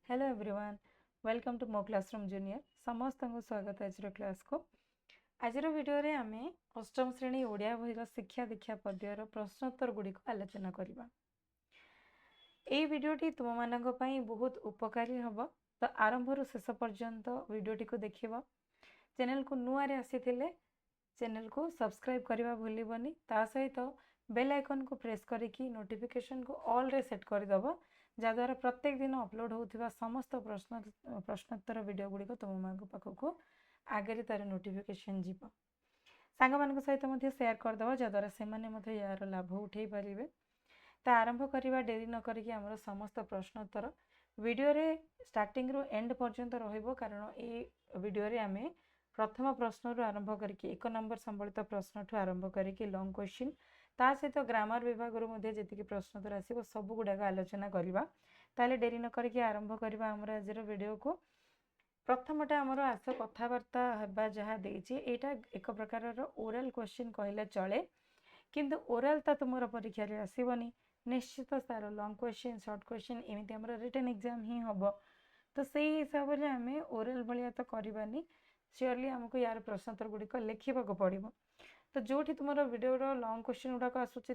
Hello everyone welcome to मो classroom junior समस्त को स्वागत आज क्लास को आज वीडियो रे आमे अष्टम श्रेणी ओडिया बहिर शिक्षा दीक्षा पद्यर प्रश्नोत्तर गुड़िक आलोचना करबा। एई वीडियोटी तुम मानक पई बहुत उपकारी हबो तो आरंभ रु शेष पर्यंत वीडियोटी को देखिबो। चैनल को नुआ रे आसीथिले चैनल को सब्सक्राइब करबा भूलिबनी ता सहित बेल आइकन को प्रेस करिकी नोटिफिकेशन को ऑल रे सेट कर दबो जहाँद्वारा प्रत्येक दिन अपलोड होता समस्त प्रश्नोत्तर वीडियो गुड़िक तुम मान पाखक आगे तार नोटिफिकेशन जीव सांग मान सहित शेयर करदे जहाँद्वारा से यार लाभ उठे पारे। तो आरंभ करवा डेरी न करिकी आमर समस्त प्रश्नोत्तर वीडियो रे स्टार्टिंग रु एंड पर्यंत रहिबो कारण ए वीडियो रे आमे प्रथम प्रश्न रु आरंभ करके 1 नंबर संबलित प्रश्न ठू आरंभ करके लॉन्ग क्वेश्चन ता सहित ग्रामर विभाग रु मध्ये जेतिकी प्रश्नोत्तर आसीबो सब गुडाक आलोचना करबा। ताले डेरी न करके आरंभ करबा हमर आजर वीडियो को। प्रथमटा हमर आस कथावार्ता हेबा जहा देछि एटा एक प्रकार रो ओरल क्वेश्चन कहले चले किंतु ओरल ता तुमर परीक्षा रे आसीबनी निश्चित सार लॉन्ग क्वेश्चन शॉर्ट क्वेश्चन एमती हमर रिटन एग्जाम ही हबो तो सेही हिसाब रे हमें ओरल भलिया तो करबानी श्योरली हमको यार प्रश्नोत्तर गुड़िक लिखा पड़ो। तो जो तुम वीडियो लॉन्ग क्वेश्चन गुड़ाक आसूची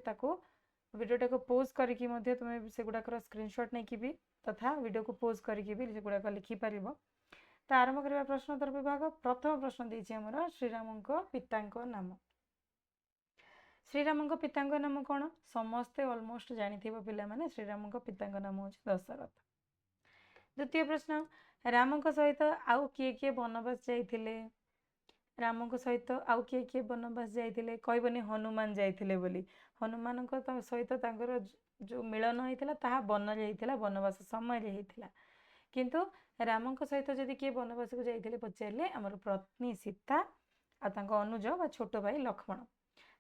वीडियोटा को पोज करके तुम्हें से गुड़ाकर स्क्रीनशॉट नहीं भी तथा वीडियो को पोज करके भी गुड़ाक लिखिपर। तो आरंभ करवा प्रश्नोत्तर विभाग। प्रथम प्रश्न देछि हमर श्रीराम पिता नाम। श्रीराम पिता नाम कौन समस्ते ऑलमोस्ट जानिथिबो पिला माने श्रीराम पिता नाम हूँ दशरथ। द्वितीय प्रश्न राम सहित आउ किए किए वनवास जाइथिले राम सहित आउ किए किए वनवास जाइथिले कहबनी हनुमान जाइथिले बोली हनुमान सहित जो मिलन होता ताहा वन जाइथिला वनवास समय होता किंतु राम सहित जदि किए वनवास को जाइथिले पचारे आमर पत्नी सीता आ अनुज बा छोट भाई लक्ष्मण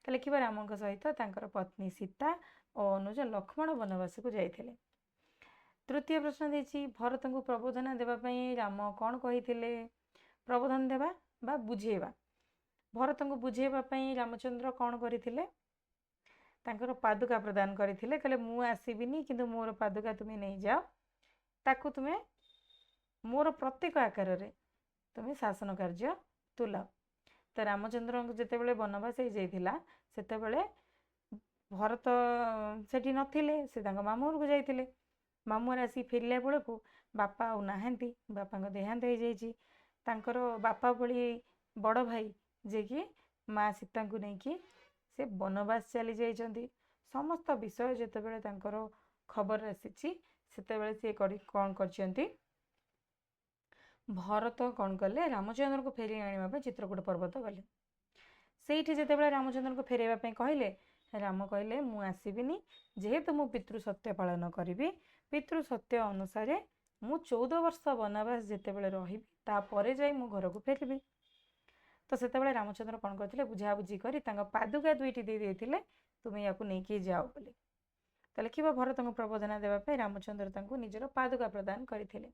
तो लिखा राम सहित पत्नी सीता और अनुज लक्ष्मण वनवास को जाइथिले। तृतीय प्रश्न देछि भरत को प्रबोधन देवाई राम कौन कही प्रबोधन देवा बा बुझेवा भरत को बुझेवाई रामचंद्र कौन करथिले पादुका प्रदान करथिले कहले मु आसीबिनी किंतु मोर पादुका तुम्हें नहीं जाओ ताकू तुम्हें मोर प्रत्येक आकार रे तुम्हें शासन कार्य तुल। तो रामचंद्र जितेबाला वनवास हो जाइथिला सेतेबाला भरत सेठी नथिले से मामू को जाइथिले मामू आसी फेरला बेलू बापा आउ नाहांती बापा देहांत हो जाइछि तांकर बापा भली बड़ भाई जे कि माँ सीता को लेकिन से वनवास चली जाइछन्ति समस्त विषय जेतेबेले तांकर खबर आसीछि सेतेबेले से कौन करछन्ति भरत कौन कले रामचंद्र को फेरी आने चित्रकूट पर्वत गले सेठी जेतेबेले रामचंद्र को फेरैबा पई कहले राम कहले मु आसीबिनी जेहेतु मु पितृ सत्य पालन करी पितृ सत्य अनुसार मु 14 वर्ष वनवास जेतेबेले रही तापरे जाई मु घर को फेरबी। तो सेतेबेले रामचंद्र कौन करथिले बुझाबुझी करी तांका पादुका दुईटी दे देथिले तुमे याकू नेकी जाओ बोली। तो लिखिबा भरत को प्रबोधन देवा पई रामचंद्र तांको निजर पादुका प्रदान करथिले।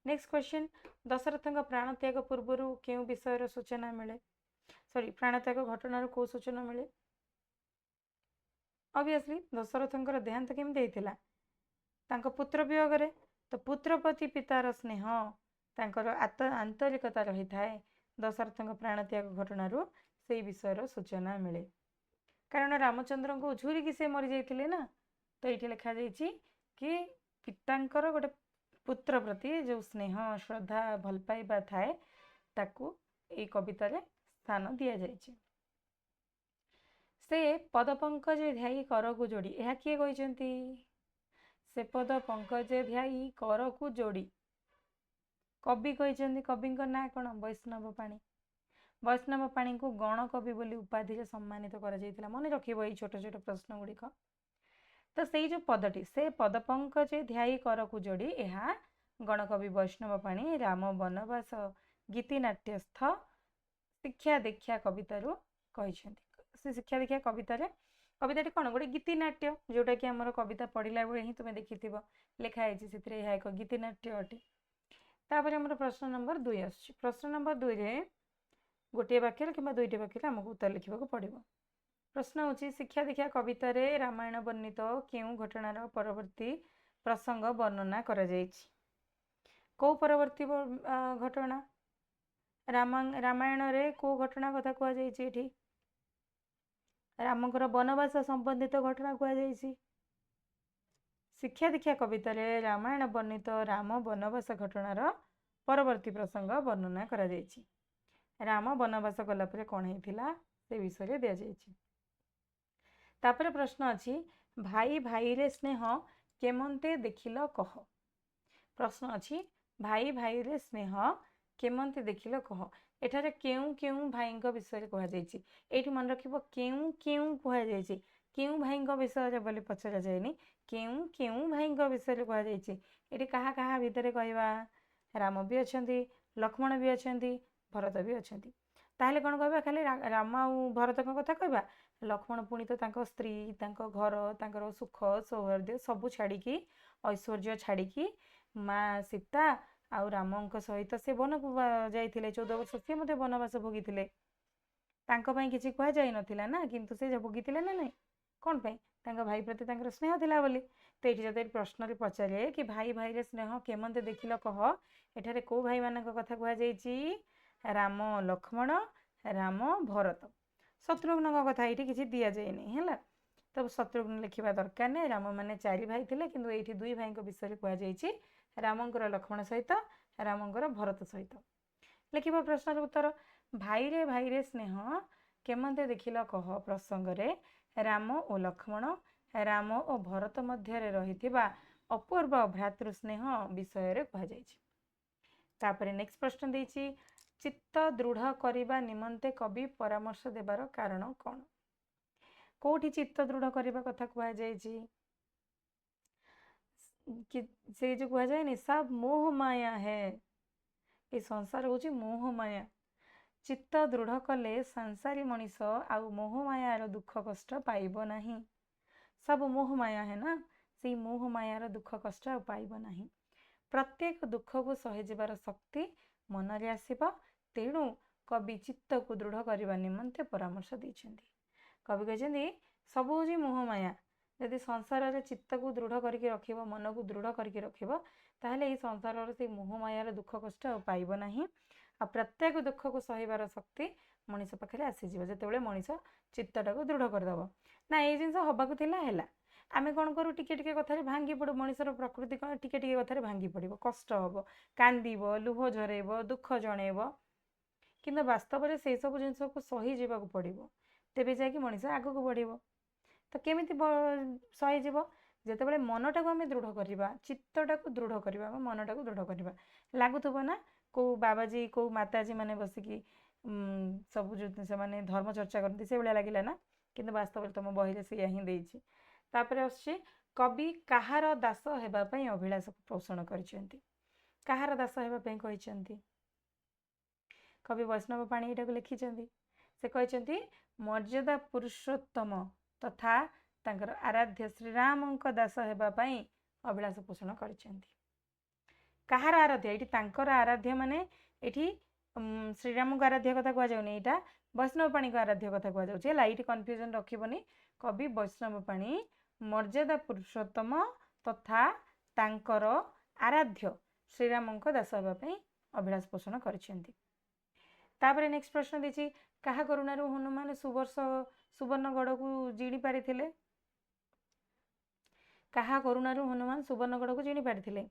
नेक्स्ट क्वेश्चन दशरथ प्राण त्याग पूर्व केउ विषय सूचना मिले सॉरी प्राण त्याग घटना को सूचना मिले ऑब्वियसली दशरथ देहांत केमती होइथिला तांको पुत्र वियोग रे तो पुत्र प्रति पितार स्नेह तांकर आंतरिकता रही थाए दशरथ प्राण त्याग घटना से विषय सूचना मिले कारण रामचंद्र को झूरी से मरी जाइथिले ना। तो ये लिखा जाइछि कि पितांकर गोटे पुत्र प्रति जो स्नेह श्रद्धा भल पाइबा थाए ताकू ए कविता रे स्थान दिया जाइछि। से पद पंकज ध्याई कर को जोड़ी यह किए कहते से पद पंकज ध्याई कर को जोड़ी कवि कहते कवि ना कौन वैष्णव पाणी वैष्णव पाणी को गण कवि बोली उपाधि से सम्मानित कर मन रखिब ये छोट छोट प्रश्न गुड़िक। तो से जो पदटी से पद पंकज ध्याई कर को जोड़ी यह गणकवि वैष्णव पाणी राम वनवास गीतिनाट्यस्थ शिक्षा दीक्षा कवितारू कहते से शिक्षा दीक्षा कवितार कविताटी कौन गोटे गीतिनाट्य जोटा कि आम कविता पढ़ला बेले ही तुम्हें देखि लिखाई से एक गीतिनाट्य अटे। तापर आम प्रश्न नंबर 2 आस प्रश्न नंबर 2 रे गोटे वाक्य कि दुईटी वाक्य आमको उत्तर लिखा पड़ो। प्रश्न होची शिक्षा दीक्षा कविता रे रामायण वर्णित केउ घटनार परवर्ती प्रसंग वर्णना करा जायछि को परवर्ती घटना रामायण रे को घटना कथा कुआ जाइछि एठी रामଙ୍କର ବନବାସ ସମ୍ବନ୍ଧିତ ଘଟଣା କୁହାଯାଇଛି। ଶିକ୍ଷା ଦୀକ୍ଷା କବିତାରେ ରାମାୟଣ ବର୍ଣ୍ଣିତ ରାମ ବନବାସ ଘଟଣାର ପରବର୍ତ୍ତୀ ପ୍ରସଙ୍ଗ ବର୍ଣ୍ଣନା କରାଯାଇଛି। ରାମ ବନବାସ ଗଲା ପରେ କ'ଣ ହେଇଥିଲା ସେ ବିଷୟରେ ଦିଆଯାଇଛି। ତାପରେ ପ୍ରଶ୍ନ ଅଛି ଭାଇ ଭାଇରେ ସ୍ନେହ କେମନ୍ତେ ଦେଖିଲ କହ। ପ୍ରଶ୍ନ ଅଛି ଭାଇ ଭାଇରେ ସ୍ନେହ କେମନ୍ତେ ଦେଖିଲ କହ। ଏଠାରେ କେଉଁ କେଉଁ ଭାଇଙ୍କ ବିଷୟରେ କୁହାଯାଇଛି। ଏଇଠି ମନେ ରଖିବ କେଉଁ କେଉଁ କୁହାଯାଇଛି। କେଉଁ ଭାଇଙ୍କ ବିଷୟରେ ବୋଲି ପଚରା ଯାଇନି, କେଉଁ କେଉଁ ଭାଇଙ୍କ ବିଷୟରେ କୁହାଯାଇଛି। ଏଠି କାହା କାହା ଭିତରେ କହିବା ରାମ ବି ଅଛନ୍ତି, ଲକ୍ଷ୍ମଣ ବି ଅଛନ୍ତି, ଭରତ ବି ଅଛନ୍ତି। ତାହେଲେ କ'ଣ କହିବା ଖାଲି ରାମ ଆଉ ଭରତଙ୍କ କଥା କହିବା। ଲକ୍ଷ୍ମଣ ପୁଣି ତ ତାଙ୍କ ସ୍ତ୍ରୀ, ତାଙ୍କ ଘର, ତାଙ୍କର ସୁଖ ସୌହାର୍ଦ୍ଦ୍ୟ ସବୁ ଛାଡ଼ିକି, ଐଶ୍ୱର୍ଯ୍ୟ ଛାଡ଼ିକି ମା ସୀତା ଆଉ ରାମଙ୍କ ସହିତ ସେ ବନକୁ ଯାଇଥିଲେ। 14 ବର୍ଷ ସିଏ ମଧ୍ୟ ବନବାସ ଭୋଗିଥିଲେ। ତାଙ୍କ ପାଇଁ କିଛି କୁହାଯାଇନଥିଲା ନା, କିନ୍ତୁ ସେ ଭୋଗିଥିଲେ ନା ନାହିଁ। କ'ଣ ପାଇଁ? ତାଙ୍କ ଭାଇ ପ୍ରତି ତାଙ୍କର ସ୍ନେହ ଥିଲା ବୋଲି। ତ ଏଠି ଯଦି ପ୍ରଶ୍ନରେ ପଚାରେ କି ଭାଇ ଭାଇରେ ସ୍ନେହ କେମନ୍ତେ ଦେଖିଲ କହ, ଏଠାରେ କେଉଁ ଭାଇମାନଙ୍କ କଥା କୁହାଯାଇଛି? ରାମ ଲକ୍ଷ୍ମଣ, ରାମ ଭରତ। ଶତ୍ରୁଘ୍ନଙ୍କ କଥା ଏଇଠି କିଛି ଦିଆଯାଇନି ହେଲା। ତ ଶତ୍ରୁଘ୍ନ ଲେଖିବା ଦରକାର ନାହିଁ। ରାମ ମାନେ 4 ଭାଇ ଥିଲେ, କିନ୍ତୁ ଏଇଠି 2 ଭାଇଙ୍କ ବିଷୟରେ କୁହାଯାଇଛି। ରାମଙ୍କର ଲକ୍ଷ୍ମଣ ସହିତ, ରାମଙ୍କର ଭରତ ସହିତ। ଲେଖିବ ପ୍ରଶ୍ନର ଉତ୍ତର। ଭାଇରେ ଭାଇରେ ସ୍ନେହ କେମନ୍ତେ ଦେଖିଲ କହ ପ୍ରସଙ୍ଗରେ ରାମ ଓ ଲକ୍ଷ୍ମଣ, ରାମ ଓ ଭରତ ମଧ୍ୟରେ ରହିଥିବା ଅପୂର୍ବ ଭ୍ରାତୃ ସ୍ନେହ ବିଷୟରେ କୁହାଯାଇଛି। ତାପରେ ନେକ୍ସଟ ପ୍ରଶ୍ନ ଦେଇଛି ଚିତ୍ତ ଦୃଢ଼ କରିବା ନିମନ୍ତେ କବି ପରାମର୍ଶ ଦେବାର କାରଣ କ'ଣ? କୋଉଠି ଚିତ୍ତ ଦୃଢ଼ କରିବା କଥା କୁହାଯାଇଛି? ସେ ଯୋଉ କୁହାଯାଏନି ସବ ମୋହ ମାୟା ହେ, ଏ ସଂସାର ହେଉଛି ମୋହ ମାୟା। ଚିତ୍ତ ଦୃଢ଼ କଲେ ସଂସାରୀ ମଣିଷ ଆଉ ମୋହ ମାୟାର ଦୁଃଖ କଷ୍ଟ ପାଇବ ନାହିଁ। ସବୁ ମୋହ ମାୟା ହେ ନା, ସେଇ ମୋହ ମାୟାର ଦୁଃଖ କଷ୍ଟ ଆଉ ପାଇବ ନାହିଁ। ପ୍ରତ୍ୟେକ ଦୁଃଖକୁ ସହିଯିବାର ଶକ୍ତି ମନରେ ଆସିବ। ତେଣୁ କବି ଚିତ୍ତକୁ ଦୃଢ଼ କରିବା ନିମନ୍ତେ ପରାମର୍ଶ ଦେଇଛନ୍ତି। କବି କହିଛନ୍ତି ସବୁ ହେଉଛି ମୋହ ମାୟା। ଯଦି ସଂସାରରେ ଚିତ୍ତକୁ ଦୃଢ଼ କରିକି ରଖିବ, ମନକୁ ଦୃଢ଼ କରିକି ରଖିବ, ତାହେଲେ ଏଇ ସଂସାରର ସେଇ ମୋହ ମାୟାର ଦୁଃଖ କଷ୍ଟ ଆଉ ପାଇବ ନାହିଁ। ଆଉ ପ୍ରତ୍ୟେକ ଦୁଃଖକୁ ସହିବାର ଶକ୍ତି ମଣିଷ ପାଖରେ ଆସିଯିବ ଯେତେବେଳେ ମଣିଷ ଚିତ୍ତଟାକୁ ଦୃଢ଼ କରିଦେବ। ନା ଏଇ ଜିନିଷ ହେବାକୁ ଥିଲା ହେଲା, ଆମେ କ'ଣ କରୁ ଟିକେ ଟିକେ କଥାରେ ଭାଙ୍ଗି ପଡ଼ୁ। ମଣିଷର ପ୍ରକୃତି କ'ଣ ଟିକେ ଟିକେ କଥାରେ ଭାଙ୍ଗି ପଡ଼ିବ, କଷ୍ଟ ହେବ, କାନ୍ଦିବ, ଲୁହ ଝରେଇବ, ଦୁଃଖ ଜଣେଇବ। କିନ୍ତୁ ବାସ୍ତବରେ ସେସବୁ ଜିନିଷକୁ ସହିଯିବାକୁ ପଡ଼ିବ, ତେବେ ଯାଇକି ମଣିଷ ଆଗକୁ ବଢ଼ିବ। ତ କେମିତି ସହିଯିବ? ଯେତେବେଳେ ମନଟାକୁ ଆମେ ଦୃଢ଼ କରିବା, ଚିତ୍ତଟାକୁ ଦୃଢ଼ କରିବା, ବା ମନଟାକୁ ଦୃଢ଼ କରିବା। ଲାଗୁଥିବ ନା କେଉଁ ବାବାଜୀ କେଉଁ ମାତାଜୀ ମାନେ ବସିକି ସବୁ ସେମାନେ ଧର୍ମ ଚର୍ଚ୍ଚା କରନ୍ତି, ସେଇଭଳିଆ ଲାଗିଲା ନା, କିନ୍ତୁ ବାସ୍ତବରେ ତମ ବହିରେ ସେଇଆ ହିଁ ଦେଇଛି। ତାପରେ ଆସୁଛି କବି କାହାର ଦାସ ହେବା ପାଇଁ ଅଭିଳାଷ ପୋଷଣ କରିଛନ୍ତି। କାହାର ଦାସ ହେବା ପାଇଁ କହିଛନ୍ତି? କବି ବୈଷ୍ଣବ ପାଣି ଏଇଟାକୁ ଲେଖିଛନ୍ତି। ସେ କହିଛନ୍ତି ମର୍ଯ୍ୟାଦା ପୁରୁଷୋତ୍ତମ ତଥା ତାଙ୍କର ଆରାଧ୍ୟ ଶ୍ରୀରାମଙ୍କ ଦାସ ହେବା ପାଇଁ ଅଭିଳାଷ ପୋଷଣ କରିଛନ୍ତି। କାହାର ଆରାଧ୍ୟ? ଏଇଠି ତାଙ୍କର ଆରାଧ୍ୟ ମାନେ ଏଠି ଶ୍ରୀରାମଙ୍କ ଆରାଧ୍ୟ କଥା କୁହାଯାଉନି, ଏଇଟା ବୈଷ୍ଣବ ପାଣିଙ୍କ ଆରାଧ୍ୟ କଥା କୁହାଯାଉଛି ହେଲା। ଏଇଠି କନଫ୍ୟୁଜନ ରଖିବନି। କବି ବୈଷ୍ଣବ ପାଣି ମର୍ଯ୍ୟାଦା ପୁରୁଷୋତ୍ତମ ତଥା ତାଙ୍କର ଆରାଧ୍ୟ ଶ୍ରୀରାମଙ୍କ ଦାସ ହେବା ପାଇଁ ଅଭିଳାଷ ପୋଷଣ କରିଛନ୍ତି। ତାପରେ ନେକ୍ସଟ ପ୍ରଶ୍ନ ଦେଇଛି କାହା କରୁଣାରୁ ହନୁମାନ ସୁବର୍ଣ୍ଣଗଡ଼କୁ ଜିଣି ପାରିଥିଲେ? କାହା କରୁଣାରୁ ହନୁମାନ ସୁବର୍ଣ୍ଣଗଡ଼କୁ ଜିଣି ପାରିଥିଲେ?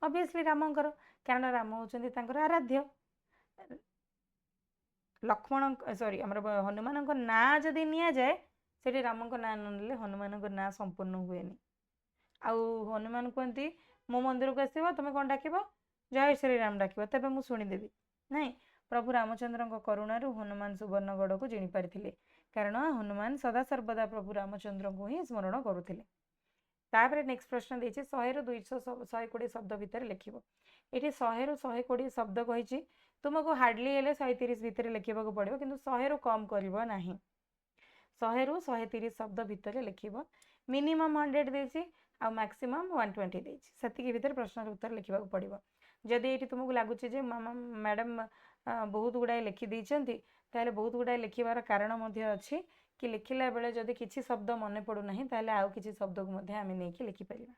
ଅବଭିୟସଲି ରାମଙ୍କର, କାରଣ ରାମ ହେଉଛନ୍ତି ତାଙ୍କର ଆରାଧ୍ୟ। ଆମର ହନୁମାନଙ୍କ ନାଁ ଯଦି ନିଆଯାଏ, ସେଠି ରାମଙ୍କ ନାଁ ନ ନେଲେ ହନୁମାନଙ୍କ ନାଁ ସମ୍ପୂର୍ଣ୍ଣ ହୁଏନି। ଆଉ ହନୁମାନ କୁହନ୍ତି ମୋ ମନ୍ଦିରକୁ ଆସିବ, ତମେ କ'ଣ ଡାକିବ? ଜୟ ଶ୍ରୀରାମ ଡାକିବ, ତେବେ ମୁଁ ଶୁଣିଦେବି। ନାଇଁ, ପ୍ରଭୁ ରାମଚନ୍ଦ୍ରଙ୍କ କରୁଣାରୁ ହନୁମାନ ସୁବର୍ଣ୍ଣଗଡ଼କୁ ଜିଣି ପାରିଥିଲେ, କାରଣ ହନୁମାନ ସଦାସର୍ବଦା ପ୍ରଭୁ ରାମଚନ୍ଦ୍ରଙ୍କୁ ହିଁ ସ୍ମରଣ କରୁଥିଲେ। ତାପରେ ନେକ୍ସଟ ପ୍ରଶ୍ନ ଦେଇଛି 100ରୁ 120 ଶବ୍ଦ ଭିତରେ ଲେଖିବ। ଏଠି 100ରୁ 120 ଶବ୍ଦ କହିଛି, ତୁମକୁ ହାର୍ଡଲି ହେଲେ 130 ଭିତରେ ଲେଖିବାକୁ ପଡ଼ିବ, କିନ୍ତୁ 100ରୁ କମ୍ କରିବ ନାହିଁ। 100ରୁ 130 ଶବ୍ଦ ଭିତରେ ଲେଖିବ। ମିନିମମ୍ 100 ଦେଇଛି ଆଉ ମ୍ୟାକ୍ସିମମ୍ 120 ଦେଇଛି, ସେତିକି ଭିତରେ ପ୍ରଶ୍ନର ଉତ୍ତର ଲେଖିବାକୁ ପଡ଼ିବ। ଯଦି ଏଇଠି ତୁମକୁ ଲାଗୁଛି ଯେ ମ୍ୟାଡ଼ାମ୍ ବହୁତ ଗୁଡ଼ାଏ ଲେଖିଦେଇଛନ୍ତି, ତାହେଲେ ବହୁତ ଗୁଡ଼ାଏ ଲେଖିବାର କାରଣ ମଧ୍ୟ ଅଛି କି ଲେଖିଲା ବେଳେ ଯଦି କିଛି ଶବ୍ଦ ମନେ ପଡ଼ୁନାହିଁ, ତାହେଲେ ଆଉ କିଛି ଶବ୍ଦକୁ ମଧ୍ୟ ଆମେ ନେଇକି ଲେଖିପାରିବା।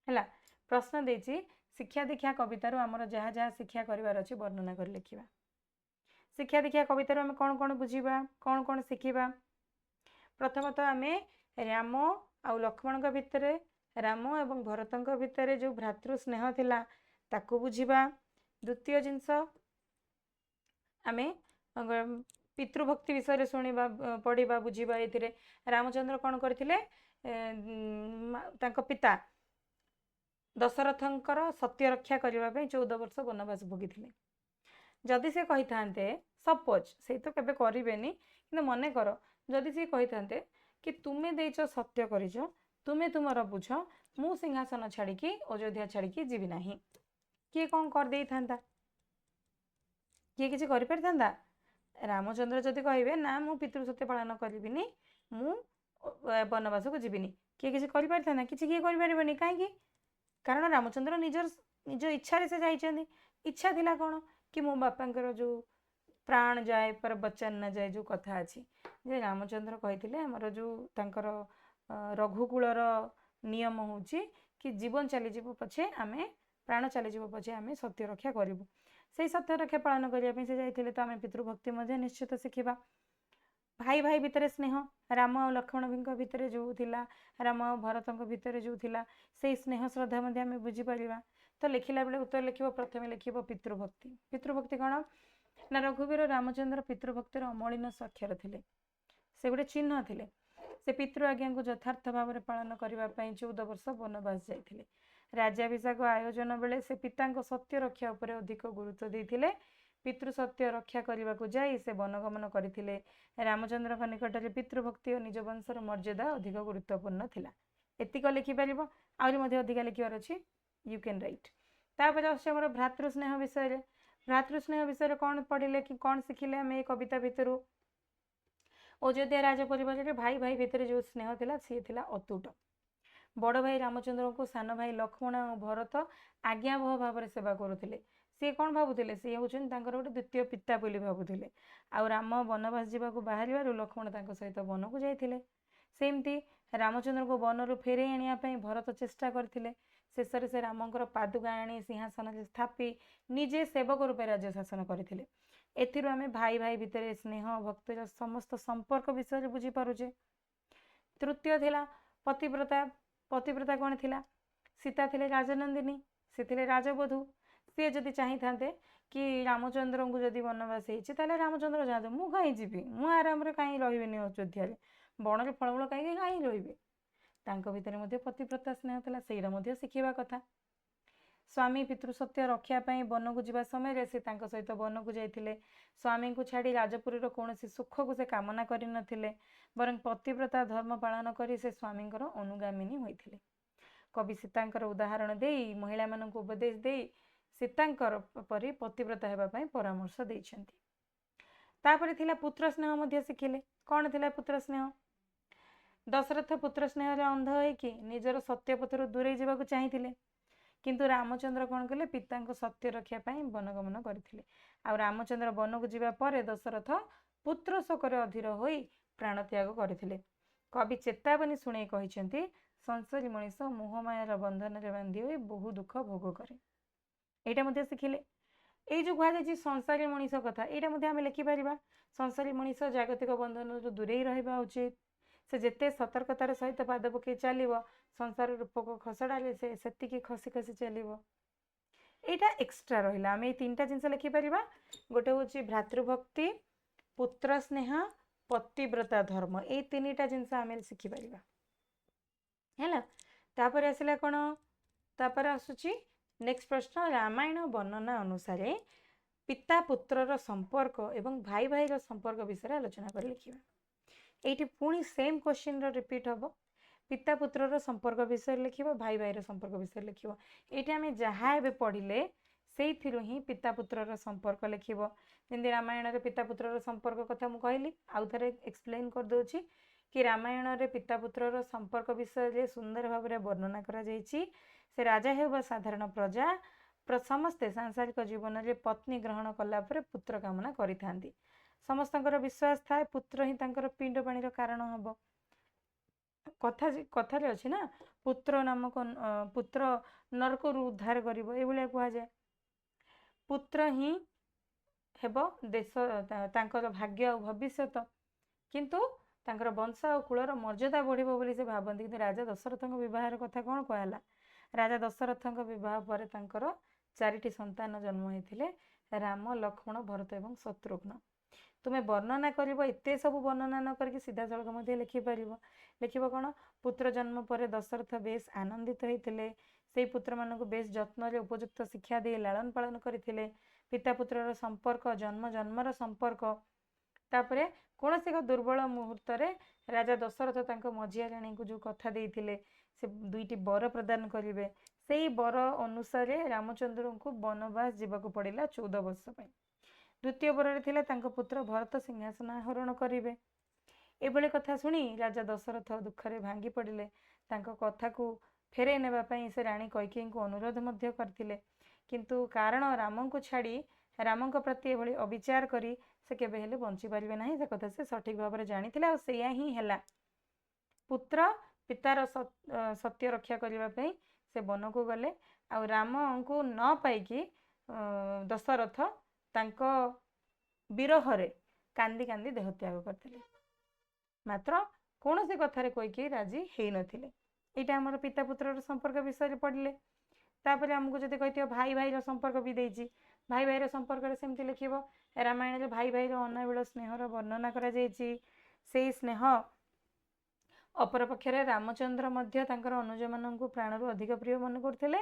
ହେଲା। प्रश्न देछि शिक्षा दीक्षा कवितार आमर जहाँ जहाँ शिक्षा करार अच्छी वर्णना कर लिखा। शिक्षा दीक्षा कवितार आम कौन कौन बुझा कौन कौन शिखा। प्रथमतः आम राम आउ लक्ष्मण भितर राम और भरत भितर जो भ्रातृ स्नेह थिला ताकू बुझा। द्वितीय जिनस आम पितृभक्ति विषय शुणा पढ़ा बुझा। ये रामचंद्र कौन करथिले पिता दशरथंकर सत्य रक्षा करने 14 वर्ष वनवास भोगी थे। जदि से कही था सपोज से तो केबे करेनि कि मन कर जदि से कही था कि तुम्हें देच सत्य कर तुम्हें तुमर बुझ मु सिंहासन छाड़ी अयोध्या छाड़ी जीवी ना किए कौन कर दे था किए किसी कर रामचंद्र जदि कहे ना मु पितृ सत्य पालन करी मु वनवास को जीविनी किए किसी कर किसी किए कर कहीं कारण रामचंद्र निजर निज इच्छा से जाइछन्ति। इच्छा थिला कौन कि मो बापा जो प्राण जाए पर बचन न जाए जो कथा अच्छी जे रामचंद्र कही आमर जो तांकर रघुकुलर नियम होची कि जीवन चलीज पछे आम प्राण चलीज पछे आम सत्य रक्षा करूँ से सत्य रक्षा पालन करने से जाइए तो आम पितृभक्ति निश्चित शिखा। भाई भाई भितर स्नेह राम और लक्ष्मण भितर जो थिला राम और भरत भितर जो थिला से स्नेह श्रद्धा आम बुझीपर। तो लिखला बेले उत्तर लिख प्रथम लिख पितृभक्ति। पितृभक्ति कौन ना रघुवीर रामचंद्र पितृभक्तिर अमलिन स्वाक्षर थे से गोटे चिन्ह थे। से पितृ आज्ञा को यथार्थ भाव में पालन करने 14 वर्ष वनवास जाते। राज्याभिषेक आयोजन बेले से पिता सत्य रक्षा उपर अधिक गुरुत्व देते। पितृ सत्य रक्षा करने को जाई से वनगमन करते। रामचंद्र निकट में पितृभक्ति और निज वंशर मर्यादा अधिक गुरुत्वपूर्ण थिला। एतिक लिखिपर आहरी अधिक लिखार अच्छी यू कैन राइट। तापर आम भ्रातृस्नेह विषय। भ्रातृस्नेह विषय कौन पढ़िले कि कौन शिखिले आम कविता भितर अयोध्या राज परिवार भाई भाई भितर जो स्नेह थिला सी थिला अतुट। बड़ भाई रामचंद्र को सान भाई लक्ष्मण और भरत आज्ञावह भाव में सेवा करुले। सी कौन भावुले सी हूँ गोटे द्वितीय पिता बोली भावुले। आउ राम वनवास जावाक बाहर लक्ष्मण सहित वन को जाते। सेमती रामचंद्र को वन रू फेरे आने भरत चेष्टा करते। शेष से रामंकर पादुका आनी सिंहासन स्थापी निजे सेवक रूपे राज्य शासन करते। एथिरु आमे भाई भाई भितर स्नेह भक्तिर समस्त संपर्क विषय बुझीपारुचे। तृतीय थिला पतिव्रता। पतिव्रता कौन थिला सीता थिले राजनंदिनी से थिले राजबधू। सी जदि चाही थांते कि रामचंद्र को जदि वनवास होता रामचंद्र जाते मु कहीं जीवी मु आराम कहीं रही अयोध्या बण फलमूल कहीं कहीं रही भितर पतिव्रता स्नेह था से शिखा कथा। स्वामी पितृसत्य रक्षापी वन को जावा समय से सहित वन को जाते। स्वामी को छाड़ी राजपुरी कौन सुख को से कामना करते बरं पतिव्रता धर्म पालन कर से स्वामी अनुगामिनी होते। कवि सीता उदाहरण दे महिला मान उपदेश दे सीतांकर परी पतिव्रता होगापी परामर्श देइछन्ति। तापरे थिला पुत्र स्नेह मध्य शिखिले। कौन थिला पुत्र स्नेह दशरथ पुत्र स्नेह अंध होइकि निजर सत्य पथर दूरे जावाक चाहिए किंतु रामचंद्र कौन कले पिता सत्य रक्षापी वनगमन करते। आ रामचंद्र वन को जावा पर दशरथ पुत्र शोकर अधीर होई प्राण त्याग करते। कवि चेतावनी शुणे कहते संसारी मनीष मोहमायार बंधन में बांधि हुई बहु दुख भोग करे। यहाँ शिखिले ये जो कहुई संसारी मनीष कथा यहाँ आम लिखिपर। संसारी मनीष जागतिक बंधन दूरे रहा उचित। से जिते सतर्कतार सहित पाद पकई चलो संसार रूपक खसड़े से खसी खसी चलो। यहाँ एक्सट्रा रहा आम ये 3टा जिनस लिखिपर। गोटे हूँ भ्रातृभक्ति पुत्र स्नेह पतिव्रता धर्म ये 3टा जिनस आम शिखिपर है। तापर आसला कौन तापर आसुची नेक्स्ट प्रश्न रामायण वर्णना अनुसार पिता पुत्रर संपर्क एवं भाई भाई संपर्क विषय आलोचना कर लिखिबा। एठी पुणी सेम क्वेश्चन रिपीट हम पिता पुत्रर संपर्क विषय लिखिबा भाई भाई संपर्क विषय लिखिबा। एठी आमे जहाँ एबे पढ़िले से ही पिता पुत्रर संपर्क लिखिबो। जेमती रामायण रे पिता पुत्रर संपर्क कथा मु कहली आउ थरे एक्सप्लेन कर दोछि कि रामायण रे पिता पुत्रर संपर्क विषय रे सुंदर भाव में वर्णना करा जायछि। से राजा हेबा साधारण प्रजा समस्ते सांसारिक जीवन में पत्नी ग्रहण कला पर पुत्र कामना करिथांती। समस्तंकर विश्वास थाए पुत्र ही तांकर पिंड पाणीर कारण हम। କଥାରେ ଅଛି ନା, ପୁତ୍ର ନାମକ ପୁତ୍ର ନରକରୁ ଉଦ୍ଧାର କରିବ, ଏଇଭଳିଆ କୁହାଯାଏ। ପୁତ୍ର ହିଁ ହେବ ଦେଶ ତାଙ୍କର ଭାଗ୍ୟ ଆଉ ଭବିଷ୍ୟତ। କିନ୍ତୁ ତାଙ୍କର ବଂଶ ଆଉ କୁଳର ମର୍ଯ୍ୟାଦା ବଢ଼ିବ ବୋଲି ସେ ଭାବନ୍ତି। କିନ୍ତୁ ରାଜା ଦଶରଥଙ୍କ ବିବାହର କଥା କ'ଣ କୁହାହେଲା? ରାଜା ଦଶରଥଙ୍କ ବିବାହ ପରେ ତାଙ୍କର 4ଟି ସନ୍ତାନ ଜନ୍ମ ହୋଇଥିଲେ, ରାମ, ଲକ୍ଷ୍ମଣ, ଭରତ ଏବଂ ଶତ୍ରୁଘ୍ନ। ତୁମେ ବର୍ଣ୍ଣନା କରିବ, ଏତେ ସବୁ ବର୍ଣ୍ଣନା ନ କରିକି ସିଧାସଳଖ ମଧ୍ୟ ଲେଖିପାରିବ। ଲେଖିବ କ'ଣ? ପୁତ୍ର ଜନ୍ମ ପରେ ଦଶରଥ ବେଶ ଆନନ୍ଦିତ ହୋଇଥିଲେ। ସେଇ ପୁତ୍ରମାନଙ୍କୁ ବେଶ ଯତ୍ନରେ ଉପଯୁକ୍ତ ଶିକ୍ଷା ଦେଇ ଲାଳନ ପାଳନ କରିଥିଲେ। ପିତା ପୁତ୍ରର ସମ୍ପର୍କ ଜନ୍ମ ଜନ୍ମର ସମ୍ପର୍କ। ତାପରେ କୌଣସି ଏକ ଦୁର୍ବଳ ମୁହୂର୍ତ୍ତରେ ରାଜା ଦଶରଥ ତାଙ୍କ ମଝିଆ ରାଣୀଙ୍କୁ ଯେଉଁ କଥା ଦେଇଥିଲେ, ସେ 2ଟି ବର ପ୍ରଦାନ କରିବେ, ସେଇ ବର ଅନୁସାରେ ରାମଚନ୍ଦ୍ରଙ୍କୁ ବନବାସ ଯିବାକୁ ପଡ଼ିଲା 14 ବର୍ଷ ପାଇଁ। ଦ୍ୱିତୀୟ ବରରେ ଥିଲା ତାଙ୍କ ପୁତ୍ର ଭରତ ସିଂହାସନ ଆରୋହଣ କରିବେ। ଏଭଳି କଥା ଶୁଣି ରାଜା ଦଶରଥ ଦୁଃଖରେ ଭାଙ୍ଗି ପଡ଼ିଲେ। ତାଙ୍କ କଥାକୁ ଫେରାଇ ନେବା ପାଇଁ ସେ ରାଣୀ କୈକେୟୀଙ୍କୁ ଅନୁରୋଧ ମଧ୍ୟ କରିଥିଲେ। କିନ୍ତୁ କାରଣ ରାମଙ୍କୁ ଛାଡ଼ି ରାମଙ୍କ ପ୍ରତି ଏଭଳି ଅବିଚାର କରି ସେ କେବେ ହେଲେ ବଞ୍ଚିପାରିବେ ନାହିଁ, ସେ କଥା ସେ ସଠିକ ଭାବରେ ଜାଣିଥିଲେ, ଆଉ ସେଇଆ ହିଁ ହେଲା। ପୁତ୍ର ପିତାର ସତ୍ୟ ରକ୍ଷା କରିବା ପାଇଁ ସେ ବନକୁ ଗଲେ, ଆଉ ରାମଙ୍କୁ ନ ପାଇକି ଦଶରଥ ତାଙ୍କ ବିରହରେ କାନ୍ଦି କାନ୍ଦି ଦେହତ୍ୟାଗ କରିଥିଲେ। ମାତ୍ର କୌଣସି କଥାରେ କୈକେୟୀ ରାଜି ହେଇନଥିଲେ। ଏଇଟା ଆମର ପିତା ପୁତ୍ରର ସମ୍ପର୍କ ବିଷୟରେ ପଢ଼ିଲେ। ତାପରେ ଆମକୁ ଯଦି କହିଥିବ ଭାଇ ଭାଇର ସମ୍ପର୍କ ବି ଦେଇଛି, ଭାଇ ଭାଇର ସମ୍ପର୍କରେ ସେମିତି ଲେଖିବ। ରାମାୟଣରେ ଭାଇ ଭାଇର ଅନାବିଳ ସ୍ନେହର ବର୍ଣ୍ଣନା କରାଯାଇଛି। ସେଇ ସ୍ନେହ ଅପରପକ୍ଷରେ ରାମଚନ୍ଦ୍ର ମଧ୍ୟ ତାଙ୍କର ଅନୁଜମାନଙ୍କୁ ପ୍ରାଣରୁ ଅଧିକ ପ୍ରିୟ ମନେ କରୁଥିଲେ।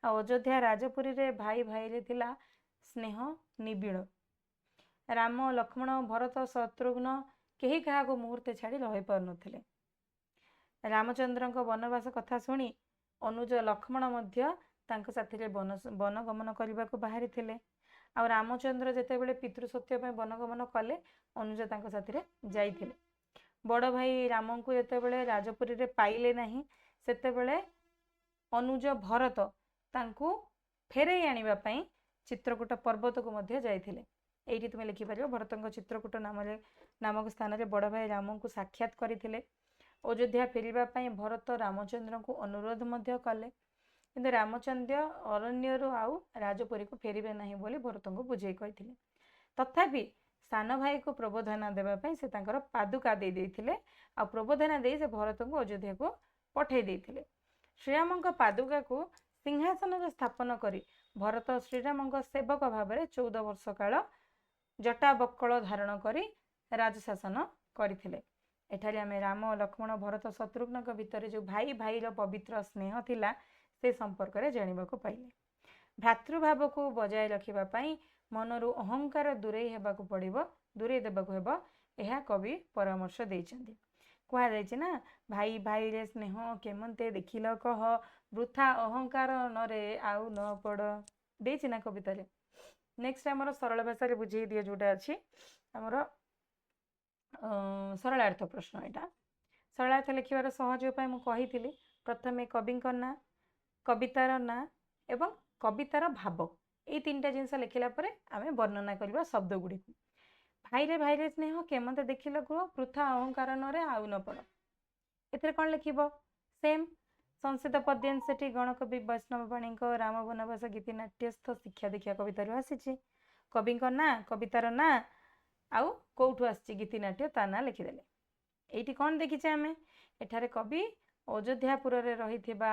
ଆଉ ଅଯୋଧ୍ୟା ରାଜପୁରୀରେ ଭାଇ ଭାଇରେ ଥିଲା ସ୍ନେହ ନିବିଡ଼। ରାମ, ଲକ୍ଷ୍ମଣ, ଭରତ, ଶତ୍ରୁଘ୍ନ କେହି କାହାକୁ ମୁହୂର୍ତ୍ତେ ଛାଡ଼ି ରହିପାରୁନଥିଲେ। ରାମଚନ୍ଦ୍ରଙ୍କ ବନବାସ କଥା ଶୁଣି ଅନୁଜ ଲକ୍ଷ୍ମଣ ମଧ୍ୟ ତାଙ୍କ ସାଥିରେ ବନଗମନ କରିବାକୁ ବାହାରିଥିଲେ। ଆଉ ରାମଚନ୍ଦ୍ର ଯେତେବେଳେ ପିତୃସତ୍ୟ ପାଇଁ ବନଗମନ କଲେ, ଅନୁଜ ତାଙ୍କ ସାଥିରେ ଯାଇଥିଲେ। ବଡ଼ ଭାଇ ରାମଙ୍କୁ ଯେତେବେଳେ ରାଜପୁରୀରେ ପାଇଲେ ନାହିଁ, ସେତେବେଳେ ଅନୁଜ ଭରତ ତାଙ୍କୁ ଫେରାଇ ଆଣିବା ପାଇଁ ଚିତ୍ରକୂଟ ପର୍ବତକୁ ମଧ୍ୟ ଯାଇଥିଲେ। ଏଇଠି ତୁମେ ଲେଖିପାରିବ, ଭରତଙ୍କ ଚିତ୍ରକୂଟ ନାମକ ସ୍ଥାନରେ ବଡ଼ ଭାଇ ରାମଙ୍କୁ ସାକ୍ଷାତ କରିଥିଲେ। ଅଯୋଧ୍ୟା ଫେରିବା ପାଇଁ ଭରତ ରାମଚନ୍ଦ୍ରଙ୍କୁ ଅନୁରୋଧ ମଧ୍ୟ କଲେ, କିନ୍ତୁ ରାମଚନ୍ଦ୍ର ଅରଣ୍ୟରୁ ଆଉ ରାଜପୁରୀକୁ ଫେରିବେ ନାହିଁ ବୋଲି ଭରତଙ୍କୁ ବୁଝେଇ କହିଥିଲେ। ତଥାପି ସାନ ଭାଇକୁ ପ୍ରବୋଧନା ଦେବା ପାଇଁ ସେ ତାଙ୍କର ପାଦୁକା ଦେଇଥିଲେ, ଆଉ ପ୍ରବୋଧନା ଦେଇ ସେ ଭରତଙ୍କୁ ଅଯୋଧ୍ୟାକୁ ପଠାଇ ଦେଇଥିଲେ। ଶ୍ରୀରାମଙ୍କ ପାଦୁକାକୁ ସିଂହାସନରେ ସ୍ଥାପନ କରି ଭରତ ଶ୍ରୀରାମଙ୍କ ସେବକ ଭାବରେ 14 ବର୍ଷ କାଳ ଜଟାବକ୍କଳ ଧାରଣ କରି ରାଜଶାସନ କରିଥିଲେ। ଏଠାରେ ଆମେ ରାମ, ଲକ୍ଷ୍ମଣ, ଭରତ, ଶତ୍ରୁଘ୍ନଙ୍କ ଭିତରେ ଯେଉଁ ଭାଇ ଭାଇର ପବିତ୍ର ସ୍ନେହ ଥିଲା, ସେ ସମ୍ପର୍କରେ ଜାଣିବାକୁ ପାଇଲେ। ଭ୍ରାତୃଭାବକୁ ବଜାୟ ରଖିବା ପାଇଁ ମନରୁ ଅହଙ୍କାର ଦୂରେଇ ଦେବାକୁ ହେବ, ଏହା କବି ପରାମର୍ଶ ଦେଇଛନ୍ତି। କୁହାଯାଇଛି ନା, ଭାଇ ଭାଇରେ ସ୍ନେହ କେମନ୍ତେ ଦେଖିଲ କହ, ବୃଥା ଅହଙ୍କାର ନରେ ଆଉ ନ ପଡ଼, ଦେଇଛି ନା କବିତାରେ। ନେକ୍ସଟ ଆମର ସରଳ ଭାଷାରେ ବୁଝେଇ ଦିଏ, ଯେଉଁଟା ଅଛି ଆମର ସରଳାର୍ଥ ପ୍ରଶ୍ନ। ଏଇଟା ସରଳାର୍ଥ ଲେଖିବାର ସହଜ ଉପାୟ ମୁଁ କହିଥିଲି। ପ୍ରଥମେ କବିଙ୍କ ନାଁ, କବିତାର ନାଁ ଏବଂ କବିତାର ଭାବ, ଏଇ 3ଟା ଜିନିଷ ଲେଖିଲା ପରେ ଆମେ ବର୍ଣ୍ଣନା କରିବା ଶବ୍ଦ ଗୁଡ଼ିକୁ। ଭାଇରେ ଭାଇରେ ସ୍ନେହ କେମନ୍ତେ ଦେଖିଲ କୁହ, ବୃଥା ଅହଙ୍କାର ନରେ ଆଉ ନ ପଡ଼। ଏଥିରେ କ'ଣ ଲେଖିବ? ସେମ୍ ସଂସ୍କୃତ ପଦ୍ୟାଂଶ ସେଠି ଗଣକବି ବୈଷ୍ଣବ ପାଣିଙ୍କ ରାମ ବନବାସ ଗୀତିନାଟ୍ୟସ୍ଥ ଶିକ୍ଷା ଦୀକ୍ଷା କବିତାରୁ ଆସିଛି। କବିଙ୍କ ନାଁ, କବିତାର ନାଁ ଆଉ କେଉଁଠୁ ଆସିଛି ଗୀତିନାଟ୍ୟ, ତା ନାଁ ଲେଖିଦେଲେ। ଏଇଠି କ'ଣ ଦେଖିଛେ ଆମେ? ଏଠାରେ କବି ଅଯୋଧ୍ୟାପୁରରେ ରହିଥିବା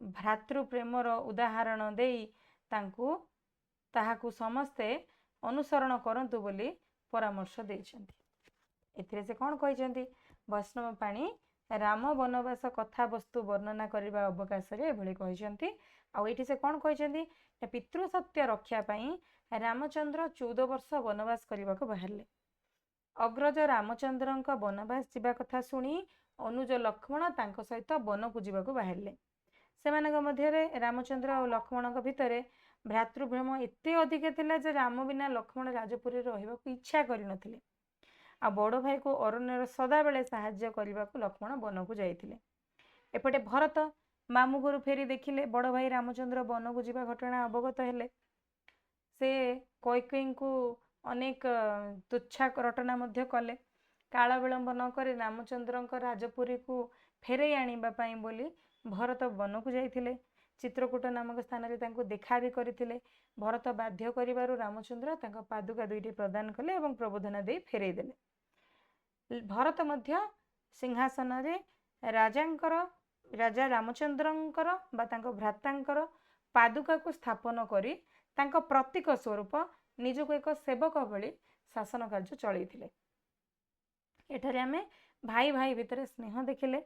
ଭ୍ରାତୃପ୍ରେମର ଉଦାହରଣ ଦେଇ ତାହାକୁ ସମସ୍ତେ ଅନୁସରଣ କରନ୍ତୁ ବୋଲି ପରାମର୍ଶ ଦେଇଛନ୍ତି। ଏଥିରେ ସେ କ'ଣ କହିଛନ୍ତି? ବୈଷ୍ଣବ ପାଣି ରାମ ବନବାସ କଥାବସ୍ତୁ ବର୍ଣ୍ଣନା କରିବା ଅବକାଶରେ ଏଭଳି କହିଛନ୍ତି। ଆଉ ଏଇଠି ସେ କ'ଣ କହିଛନ୍ତି? ପିତୃସତ୍ୟ ରକ୍ଷା ପାଇଁ ରାମଚନ୍ଦ୍ର 14 ବର୍ଷ ବନବାସ କରିବାକୁ ବାହାରିଲେ। ଅଗ୍ରଜ ରାମଚନ୍ଦ୍ରଙ୍କ ବନବାସ ଯିବା କଥା ଶୁଣି ଅନୁଜ ଲକ୍ଷ୍ମଣ ତାଙ୍କ ସହିତ ବନକୁ ଯିବାକୁ ବାହାରିଲେ। ସେମାନଙ୍କ ମଧ୍ୟରେ ରାମଚନ୍ଦ୍ର ଆଉ ଲକ୍ଷ୍ମଣଙ୍କ ଭିତରେ ଭ୍ରାତୃପ୍ରେମ ଏତେ ଅଧିକ ଥିଲା ଯେ ରାମ ବିନା ଲକ୍ଷ୍ମଣ ରାଜପୁରୀରେ ରହିବାକୁ ଇଚ୍ଛା କରିନଥିଲେ। ଆଉ ବଡ଼ ଭାଇକୁ ଅରଣ୍ୟରେ ସଦାବେଳେ ସାହାଯ୍ୟ କରିବାକୁ ଲକ୍ଷ୍ମଣ ବନକୁ ଯାଇଥିଲେ। ଏପଟେ ଭରତ ମାମୁଁ ଘରୁ ଫେରି ଦେଖିଲେ ବଡ଼ ଭାଇ ରାମଚନ୍ଦ୍ର ବନକୁ ଯିବା ଘଟଣା ଅବଗତ ହେଲେ। ସେ କୈକେୟୀଙ୍କୁ ଅନେକ ତୁଚ୍ଛା ରଟନା ମଧ୍ୟ କଲେ। काल विलंब न करी रामचंद्र राजपुरी को फेरई आनिबा पई बोली भरत वन को जाइथिले। चित्रकूट नामक स्थान रे तांको देखा भी करथिले। भरत बाध्य करिबारु रामचंद्र तांको पादुका दुईटी प्रदान कले एवं प्रबोधना दे फेरई देले। भरत मध्य सिंहासन रे राजा रामचंद्रंकर बा तांको भ्रातांकर पादुका को स्थापन करी तांको प्रतीक स्वरूप निजको एक सेवक भली शासन कार्य चलैथिले। एठारे आमे भाई भाई भितर स्नेह देखिले।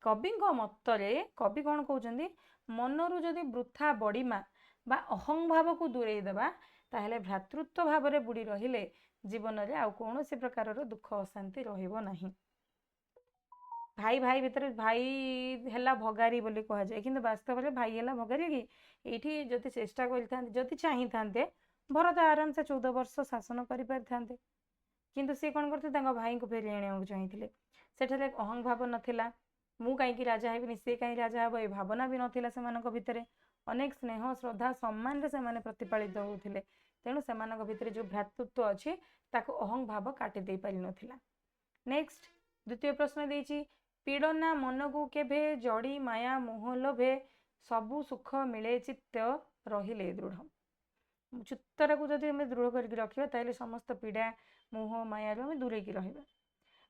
कवि मतरे कवि कौन कहते मनरु जदि वृथा बड़ीमा बा अहं भाव को दूरे देबा ताहेले भ्रातृत्व भाव रे बुड़ी रहिले जीवन रे आउ कौनसी प्रकार दुख अशांति रहिबो नाही। भाई भाई भितर भाई हेला भगारी बोली कह जाए किंतु वास्तव में भाई हेला भगारी कि एठी जदि चेष्टा करिथांते जदि चाहि थांते भरत आराम से 14 वर्ष शासन करि परिथांते किंतु से कौन करते तांका भाई को फेरी आनिବାକୁ चाहिए। सेठारे अहं भाव नथिला मु कहीं राजा हेबिनी से कहीं राजा हे ये भावना भी नथिला सेमानक भितरे। अनेक स्नेह श्रद्धा सम्मान रे सेमाने प्रतिपालित होउथिले। तेणु सेमानक भितरे जो भ्रातृत्व अछि ताको अहं भाव काटि दे पारि नथिला। नेक्स्ट द्वितीय प्रश्न देछि पीड़ना मन को केभे जड़ी माया मोह लोभे सबु सुख मिले चित्त रहिले दृढ़। चित्तर को जदि हमें दृढ़ करके रखिबा ताइले समस्त पीड़ा मोह माया रो हमें दूरे की रहिबा।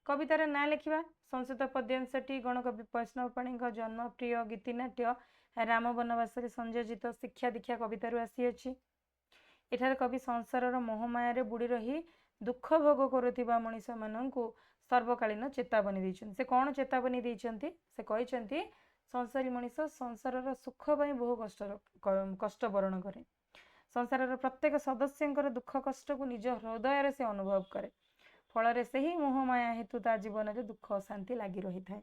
कवितार ना लिखिबा संस्कृत पद्यांशटी गणकवि वैष्णव पाणीक जन्मप्रिय गीतिनाट्य राम वनवास संयोजित शिक्षा दीक्षा कवितार आसी अछि। एठार कवि संसार मोहमाया रे बुड़ी रही दुख भोग करुथिबा मनीष माननकु सर्वकालीन चेतावनी दैछन। से कौन चेतावनी दैछन्ति से कहिछन्ति संसारी मनीष संसार सुख पई बहु कष्ट वरण करे। संसार प्रत्येक सदस्यंकर दुख कष्ट को निज हृदय रे से अनुभव करे। फल से ही मोहमाया हेतु ता जीवन में दुख अशांति लगी रही थाए।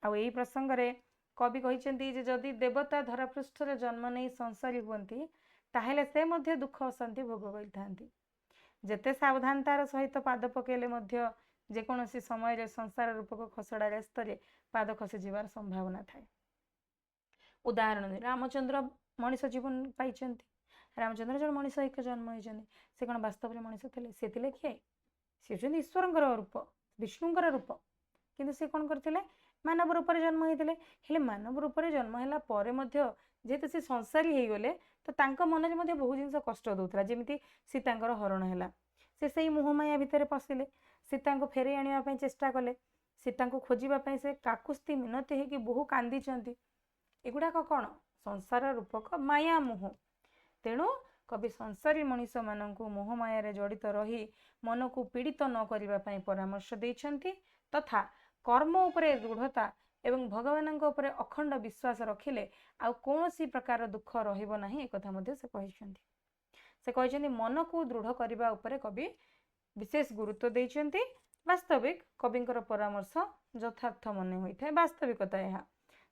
आ यही प्रसंग रे कवि कहिसेंती जे जदि देवता धरापृष्ठ रे जन्म नहीं संसारी हुंती ताहेले से मध्य दुख अशांति भोग करिथांती। जेते सावधानतार सहित पाद पकेले मध्य जेकोसी समय रे संसार रूपक खसड़ा रास्तार पाद खसी जीवार संभावना थाए। उदाहरण रामचंद्र मनीष जीवन पाइछन्ति। रामचंद्र जो मनीष एक जन्म होइछन्ति से कोन वास्तव रे मनीष थिले से थिले किए सी होइछन्ति ईश्वरंकर रूप विष्णुंकर रूप किंतु से कोन करथिले मानव रूप रे जन्म होइथिले। हेले मानव रूप रे जन्म हैला परे मध्य जेते से संसारी हेइ गले तो तांका मन रे मध्य बहुत जिंस कष्ट दोथला। जेमिति सीतांकर हरण हैला से सेई मोहमाया भितरे पसिले सीता को फेरे आनिबा पई चेष्टा कले। सीता को खोजिबा पई से काकुस्ती मिनती हे कि बहु कांदीचंती। एगुडा कोन संसार रूपक माया मोह। तेणु कवि संसारी मनीष माननकु मोहमाया रे जड़ित रही मन को पीड़ित न करिबा पई परामर्श दैछन्ति तथा कर्म उपरे दृढ़ता एवं भगवान उपरे अखंड विश्वास रखिले आ कोनोसी प्रकार दुख रहिबो नाही एक कथा मध्ये से कहिसन्ति। से कहिसन्ति मन को दृढ़ करिबा उपरे कवि विशेष गुरुत्व दैछन्ति। वास्तविक कविंकर परामर्श यथार्थ मन होइथाय। वास्तविकता यह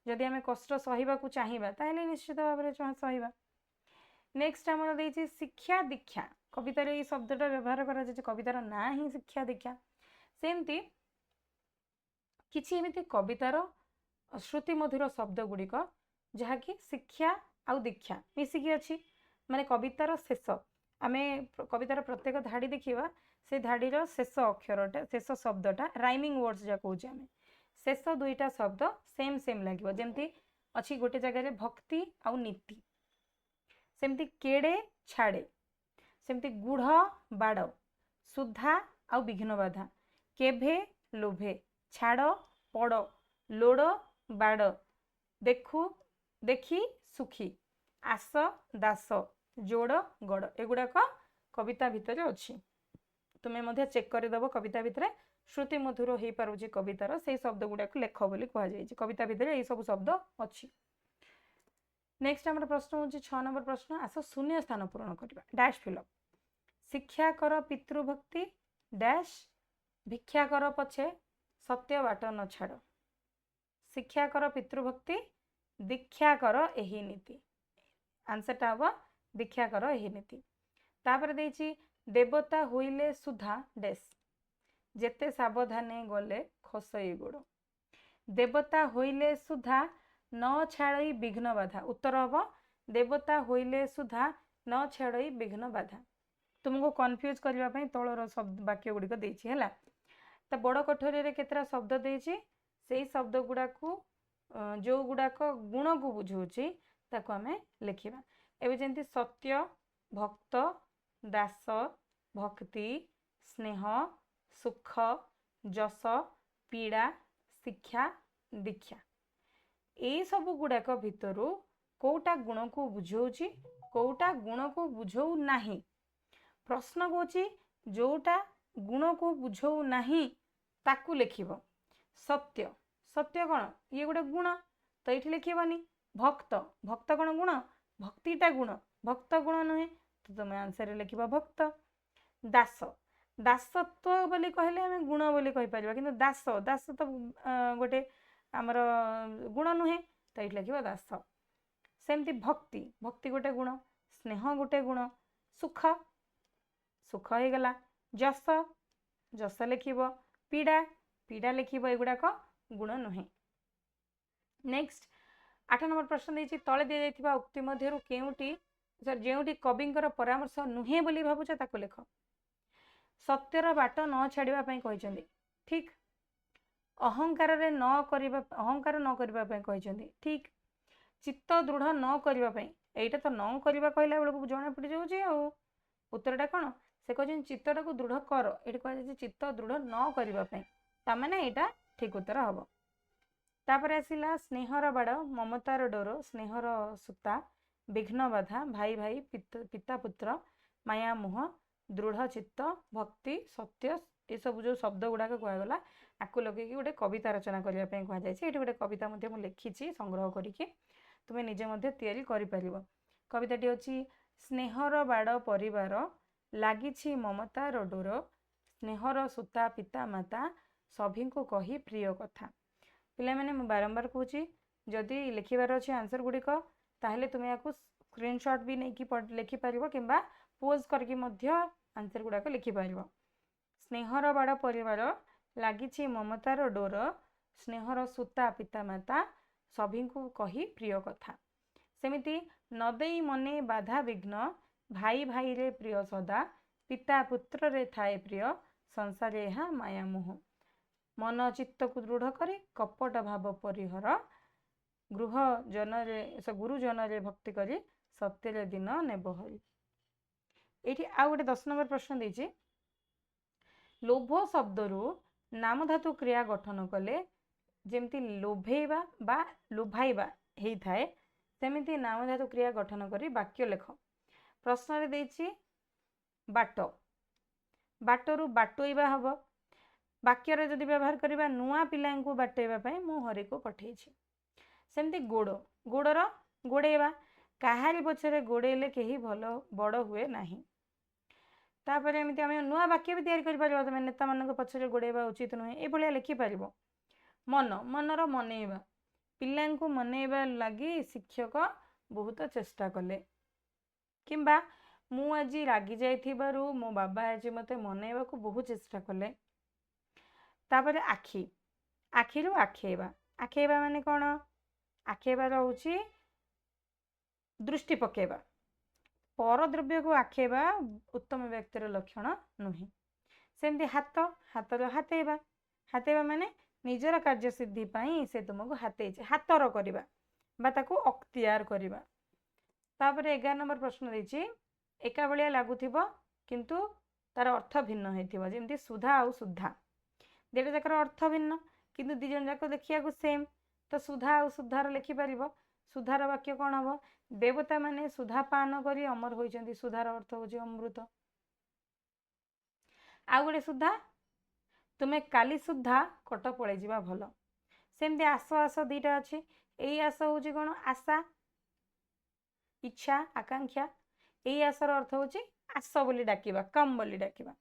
जदि आमे कष्ट सहिबा को चाहिबा ताहेले निश्चित भाव रे सहिबा। नेक्स्ट आमर देछि शिक्षा दीक्षा। कवितार ये शब्दटा व्यवहार करा जाय कवितार ना ही शिक्षा दीक्षा। सेमती किछि एमिति कवितार श्रुति मधुर शब्द गुड़िक जहाँकि शिक्षा आउ दीक्षा मिसिकी अच्छी। माने कवितार शेष आमे कवितार प्रत्येक धाड़ी देखिबा से धाड़ीर शेष अक्षरटा शेष शब्दटा राइमिंग वर्ड्स जा कहूचे आमे शेष दुईटा शब्द सेम सेम लागिबो। जेमती अच्छी गोटे जगह भक्ति आउ नीति सेमती केड़े छाड़े सेमती गुढ़ बाड़ सुधा आउ विघ्न बाधा केभे लोभे छाड़ पड़ लोड़ बाड़ देखु देखी सुखी आस दास जोड़ गड़ एगुड़ाक कविता भितर अच्छी। तुम्हें मध्य चेक करदेव कविता भितर श्रुति मधुर हो पारे कवितार से शब्द गुड़ाक लेख बोली कहुई। कविता भितर यही सब शब्द अच्छी। नेक्स्ट आम प्रश्न हूँ 6 नंबर प्रश्न। आस शून्य स्थान पूरण करवा डैश फिलअप। शिक्षा कर पितृभक्ति डैश भिक्षा कर पछे सत्य बाट न छाड़। शिक्षा कर पितृभक्ति दीक्षा कर एही नीति। आंसरटा हम दीक्षा कर एही नीति। तापर देछि देवता होइले सुधा डैश जेते सावधाने गले खसई गोड़। देवता होइले सुधा न छाड़ई विघ्न बाधा। उत्तर हम देवता होइले सुधा न छाड़ई विघ्न बाधा। तुमको कन्फ्यूज करने तलर शब्द वाक्य गुड़िक देछि हैला। ता बड़ कोठरी केतरा शब्द देछि सेई शब्द गुड़ाक जो गुड़ाक गुण को बुझाऊँच ताको आमे लिखिबा। एबे जेंति सत्य, भक्त, दास, भक्ति, स्नेह, सुख, जस, पीड़ा, शिक्षा, दीक्षा ए सब गुड़ाक भितरु कोटा गुण को बुझाऊँच कोटा गुण को बुझाऊ नाही। प्रश्न होची जोटा गुण को बुझाऊ नाही ताकू लिखिबो। सत्य सत्य कौन ये गोटे गुण तो ये लिखिबनी। भक्त भक्त कौन गुण भक्तिटा गुण भक्त गुण नुहे तो तुम आंसर लिख भक्त। दास दासत्व बोली कहले आम गुण बोली कहि परिबा किंतु दास दास तो गोटे आमर गुण नुहे तो ये लिख दास। सेमती भक्ति भक्ति गोटे गुण स्नेह गोटे गुण सुख सुख हो गला। जस जस लिखिब। पीड़ा पीड़ा लिखिब एगुड़ाक गुण नुहे। नेक्स्ट 8 नंबर प्रश्न देछि तले दि जाइथिबा उक्ति मध्यरु केउटी जेउटी कविंकर परामर्श नुहे बोली भाबुछ ताको लेख। सत्यर बाट न छाड़िबा पई कहिसंदी ठीक। अहंकार न करिबा पई कहिसंदी ठीक। चित्त दृढ़ न करिबा पई एटा तो न करिबा कहला बेलକୁ जणा पड़ जाउची आ उत्तरटा कोन से कहछन चित्तटा को दृढ़ कर एठी कह जाय चित्त दृढ़ न करिबा पई ता माने एटा ठीक उत्तर हबो। तापर आसिला स्नेहर बाड़ ममतार डोर स्नेहर सूता विघ्न बाधा भाई भाई पिता पुत्र माया मोह दृढ़ चित्त भक्ति सत्य ये सब जो शब्द गुड़ाक कहगला आपको लगे गोटे कविता रचना करने कहुई। गोटे कविता लिखी संग्रह करके तुम्हें निजे तैयारी कर। कविताटी अच्छी स्नेहर बाड़ परिवार लागिछि ममतार डोर स्नेहर सूता पिता माता सभी को कही प्रिय कथा। पिला मैंने बारंबार कहूँ जदि लिखिबार अच्छे आंसर गुड़िक ताहले तुम्हें या स्क्रीनशॉट भी नहीं लिखिपर कि पोज करके आंसर गुड़ाक लिखिपर। स्नेहर बाड़ परिवार लागिछि ममतार डोर स्नेहर सूता पिता माता सभी को कही प्रिय कथा। सेमिति नदेई मने बाधा विघ्न भाई भाई रे प्रिय सदा पिता पुत्र रे थाए प्रिय संसार यह माया मोह मन चित्त को दृढ़ करे कपट भाव परिहर गृह जन गुरु जन रे भक्ति करी सत्य दिन नेबहरी। ये आ गए 10 नंबर प्रश्न देछि लोभ शब्दरु नाम धातु क्रिया गठन कले जेमती लोभेबा बा लोभाइबा हेई थाए सेमिति नाम धातु क्रिया गठन करी वाक्य लेख। प्रश्न रे देछि बाट बाटरु बाटोइबा हबो वाक्य रे जदि व्यवहार करिबा नुआ पिलां को बाटैबा पई मु हरि को पठेछि। सेमती गोड़ गोड़र गोड़ेबा काहारी पछरे गोड़ेले केही भलो बड़ हुए नाही। तापर एमिति आमे नुआ वाक्य भी तैयारी करि परिबा तमे नेता मानक पछरे गोड़ेबा उचित नुहे ए भलिया लिखि परिबो। मन मनर मनेबा पिलां को मनेबा लागि शिक्षक बहुत चेष्टा कले किंबा मु आज रागी जाइथिबारु मो बाबा आज मते मनेबा को बहुत चेष्टा कले। तापर आखि आखिरु आखेबा आखेबा माने कोन आखेबा रहउची दृष्टि पकेबा पर द्रव्य को आखेबा उत्तम व्यक्तिर लक्षण नुहे। सेमती हाथ हाथर हाथेबा हाथेबा माने निजर कार्य सिद्धि पाई से तुमको हाथेइछे हाथर करिबा बा ताको अख्तियार करिबा। तापर 11 नंबर प्रश्न देछि एका बलिया लागुथिबो किंतु तार अर्थ भिन्न हेथिबो जेमती सुधा आ सुधा देटा जाकर अर्थ भिन्न किंतु दी जन जाक देखिया को सेम तो सुधा आ सुधार लिखि परिबो। सुधार वाक्य कौन हम देवता माने सुधा पान करी अमर होइचंती सुधार अर्थ होची अमृत। आ गोटे सुधा तुम्हें काली सुधा कट पड़े जिबा भलो। सेमती आस आस दीटा अच्छी यही आस होची कौन आशा इच्छा आकांक्षा यही आसर अर्थ होची आस बोली डाकिबा कम बोली डाकिबा।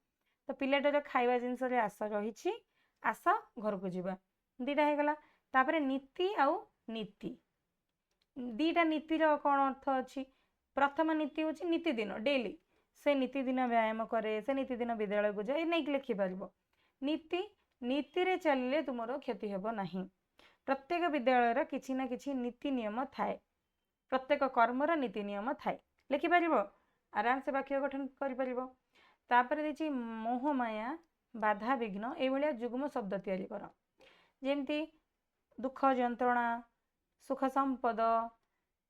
तो पिलाटार खाइबा जिनस रे आस रही आस घर को जीवा दीटा हो गला। तापरे नीति आउ नीति दीटा नीतिर कौन अर्थ अच्छी प्रथम नीति होची नीति दिन डेली से नीति दिन व्यायाम करे से नीति दिन विद्यालय को जाए नहीं लिखि पारिबो। नीति नीति रे चलिले तुमरो क्षति हेबो नाही। प्रत्येक विद्यालय किछि ना किछि नीति नियम थाए प्रत्येक कर्मर नीति नियम थाए लिखि पारिबो आराम से वाक्य गठन करि पारिबो। तापर देछि मोह माया बाधा विघ्न ये जुग्म शब्द तैयारी कर जेमती दुख जंत्रणा सुख संपद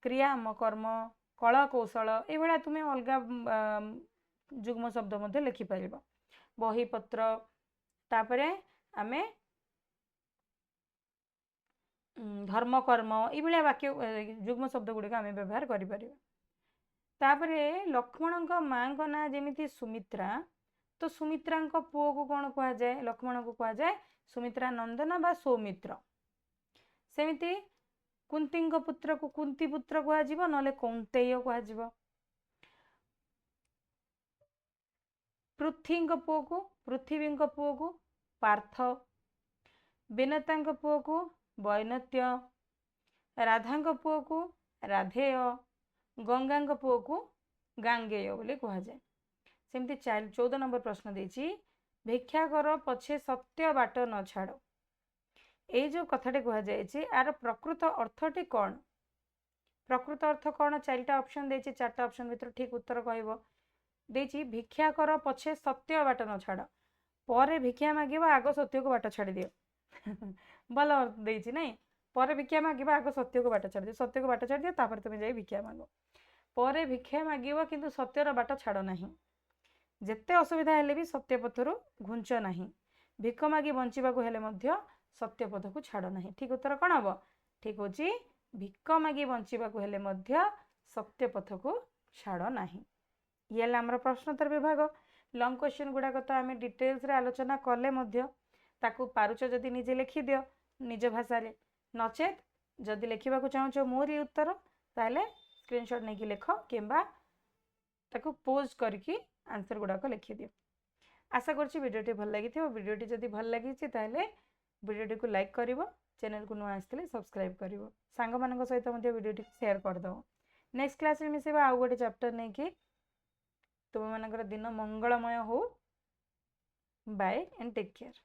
क्रियाम कर्म कला कौशल ये तुम्हें अलग जुग्म शब्द मध्य लिखिपर बही पत्र तापरे आमे धर्म कर्म ये वाक्य जुग्म शब्द गुड़िक आम व्यवहार करें तापरे लक्ष्मण माँ ना जमी सुमित्रा तो सुमित्रा पुओ को कौन कह जाए लक्ष्मण को कह जाए सुमित्रा नंदन बा सौमित्र सेमिति कुंती पुत्र को कुंती पुत्र कह ना कौंतेय कह पृथ्वी पुओ को पृथ्वी पुओ को पार्थ विनता पुओ को वैनत्य राधा पुओ को राधेय गंगा पुओ को गांगेय बोली कह जाए सेमती 14 नंबर प्रश्न देछि भिक्षा कर पछे सत्य बाट न छाड़ ये जो कथाटे कह जाए यार प्रकृत अर्थटी कौन प्रकृत अर्थ कौन 4टा ऑप्शन देछि 4टा ऑप्शन भीतर ठीक उत्तर कहबो देछि भिक्षा कर पछे सत्य बाट न छाड़ पर भिक्षा मागिबा आग सत्य को बाट छाड़ी दियो भल देछि नहीं पर भिक्षा मागिबा आग सत्य को बाट छाड़ी दियो सत्य को बाट छाड़ी दियो तापर तुम जाई भिक्षा मागो पर भिक्षा मागिबो किंतु सत्यर बाट छाड़ नहीं जेते असुविधा हेले भी सत्य पथरु घुंच नहीं भिक मागी बंचिबाकू हेले मध्य सत्य पथ को छाड़ नहीं ठीक उत्तर कौन हम ठीक होची भिक मागी बंचिबाकू हेले मध्य सत्य पथ को छाड़ नहीं ये आमर प्रश्नोत्तर विभाग लंग क्वेश्चन गुड़ाक तो आम डिटेल्स रे आलोचना कले मध्य ताकू पारुच जदि निजे लिखि दियो निज भाषा रे नचेत जदि लिखा चाहो मोरी उत्तर ताहले स्क्रीनशॉट नहीं कि लिख किंबा ताकू पोज करके आंसर गुड़ाक लिखि दियो आशा करछि वीडियोटी भल लगी वीडियोटी जदि भल लगी ताहले वीडियोटी को लाइक करिवो चैनल को नुआ आसले सब्सक्राइब करिवो सांग मानक सहित मध्य वीडियोटी शेयर कर दो नेक्स्ट क्लास रे मिसेबा आउ गोटे चैप्टर नहीं कि तुम मानकर दिन मंगलमय हो बाय एंड टेक केयर।